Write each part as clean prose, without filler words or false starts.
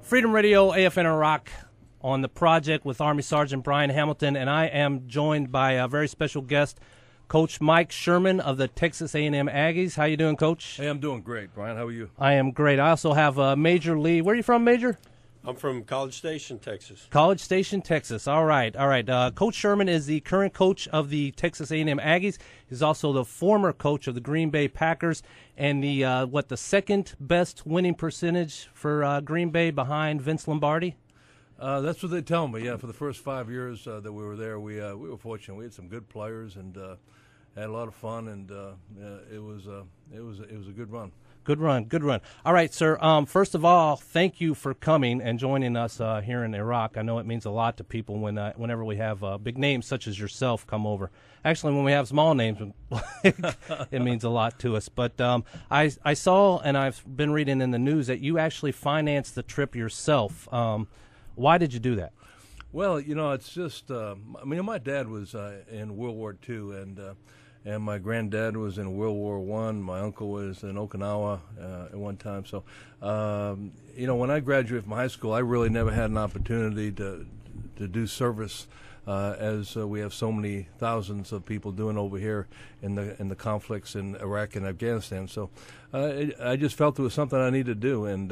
Freedom Radio, AFN Iraq, on the project with Army Sergeant Brian Hamilton, and I am joined by a very special guest, Coach Mike Sherman of the Texas A&M Aggies. How you doing, Coach? Hey, I'm doing great, Brian. How are you? I am great. I also have Major Lee. Where are you from, Major? I'm from College Station, Texas. College Station, Texas. All right. Coach Sherman is the current coach of the Texas A&M Aggies. He's also the former coach of the Green Bay Packers, and the second best winning percentage for Green Bay behind Vince Lombardi. That's what they tell me. Yeah, for the first 5 years that we were there, we were fortunate. We had some good players and had a lot of fun, and it was a good run. Good run. All right, sir. First of all, thank you for coming and joining us here in Iraq. I know it means a lot to people whenever we have big names such as yourself come over. Actually, when we have small names, it means a lot to us. But I saw, and I've been reading in the news, that you actually financed the trip yourself. Why did you do that? Well, it's just, my dad was in World War II, and my granddad was in World War I. My uncle was in Okinawa at one time. So, when I graduated from high school, I really never had an opportunity to do service as we have so many thousands of people doing over here in the conflicts in Iraq and Afghanistan. So, I just felt it was something I needed to do, and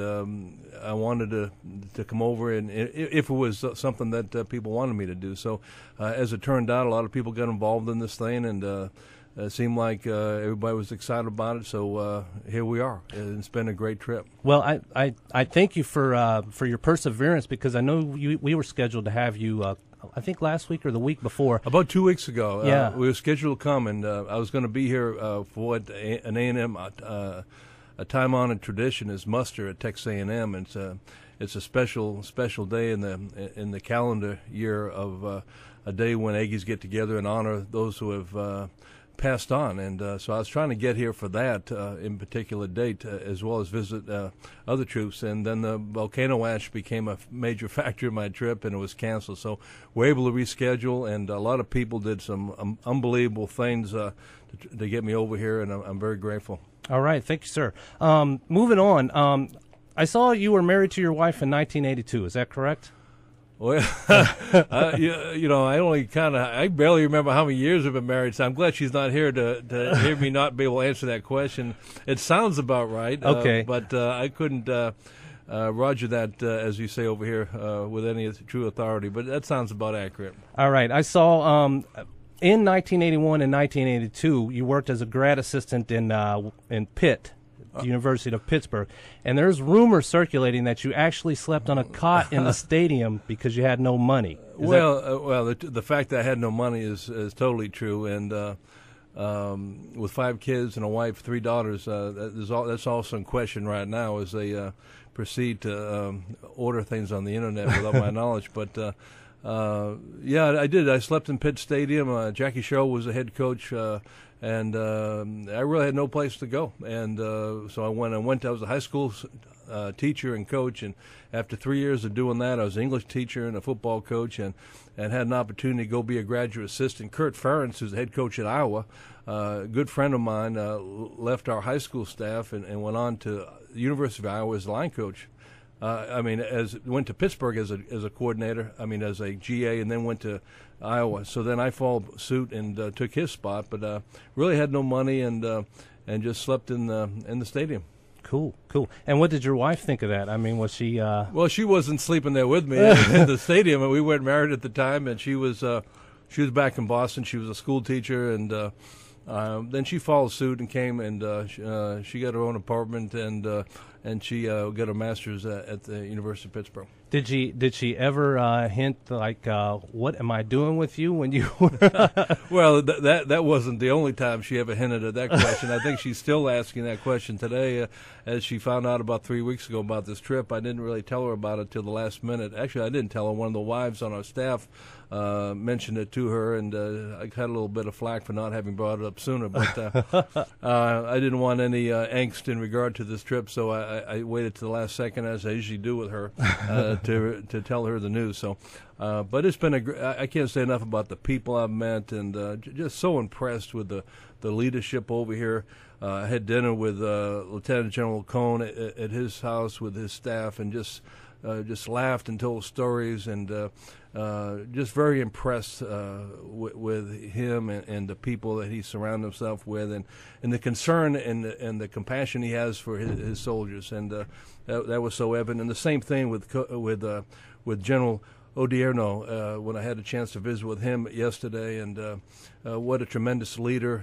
I wanted to come over, and if it was something that people wanted me to do. So, as it turned out, a lot of people got involved in this thing, and it seemed like everybody was excited about it, so here we are. It's been a great trip. Well, I thank you for your perseverance, because I know we were scheduled to have you, I think last week or the week before. About 2 weeks ago. Yeah. We were scheduled to come, and I was going to be here for what an A&M, a time-honored tradition is muster at Texas A&M. It's a special day in the calendar year of a day when Aggies get together and honor those who have passed on, and so I was trying to get here for that in particular date, as well as visit other troops, and then the volcano ash became a major factor in my trip, and it was canceled. So we're able to reschedule, and a lot of people did some unbelievable things to get me over here, and I'm very grateful. All right, thank you, sir. Moving on, I saw you were married to your wife in 1982. Is that correct? Well, I barely remember how many years we've been married, so I'm glad she's not here to hear me not be able to answer that question. It sounds about right. Okay. But I couldn't roger that, as you say over here, with any true authority, but that sounds about accurate. All right. I saw in 1981 and 1982, you worked as a grad assistant in Pitt, the University of Pittsburgh, and there's rumors circulating that you actually slept on a cot in the stadium because you had no money. The fact that I had no money is totally true, and with 5 kids and a wife, 3 daughters, that's also in question right now as they proceed to order things on the internet without my knowledge. But yeah, I did. I slept in Pitt Stadium. Jackie Sherrill was the head coach. And I really had no place to go, and so I went. I was a high school teacher and coach, and after 3 years of doing that, I was an English teacher and a football coach, and had an opportunity to go be a graduate assistant. Kurt Ferentz, who's the head coach at Iowa, a good friend of mine, left our high school staff and went on to the University of Iowa as a line coach. Went to Pittsburgh as a coordinator. As a GA, and then went to Iowa. So then I followed suit and took his spot, but really had no money and just slept in the stadium. Cool. And what did your wife think of that? Was she? Well, she wasn't sleeping there with me in the stadium, and we weren't married at the time. And she was back in Boston. She was a school teacher, and then she followed suit and came, and she got her own apartment, and she got her master's at the University of Pittsburgh. Did she ever hint like, what am I doing with you when you were? Well, that wasn't the only time she ever hinted at that question. I think she's still asking that question today, as she found out about 3 weeks ago about this trip. I didn't really tell her about it till the last minute. Actually, I didn't tell her. One of the wives on our staff mentioned it to her, and I had a little bit of flack for not having brought it up sooner. But I didn't want any angst in regard to this trip, so I waited to the last second, as I usually do with her, to tell her the news. So, but it's been I can't say enough about the people I've met, and just so impressed with the leadership over here. I had dinner with Lieutenant General Cohn at his house with his staff, and just just laughed and told stories, and just very impressed with him and the people that he surrounded himself with, and the concern and the compassion he has for his soldiers, and that was so evident. And the same thing with General Odierno, when I had a chance to visit with him yesterday, and what a tremendous leader,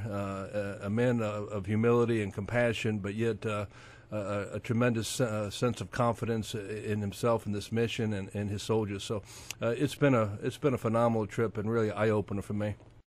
a man of humility and compassion, but yet a tremendous sense of confidence in himself and this mission and his soldiers. So it's been a phenomenal trip and really eye-opener for me.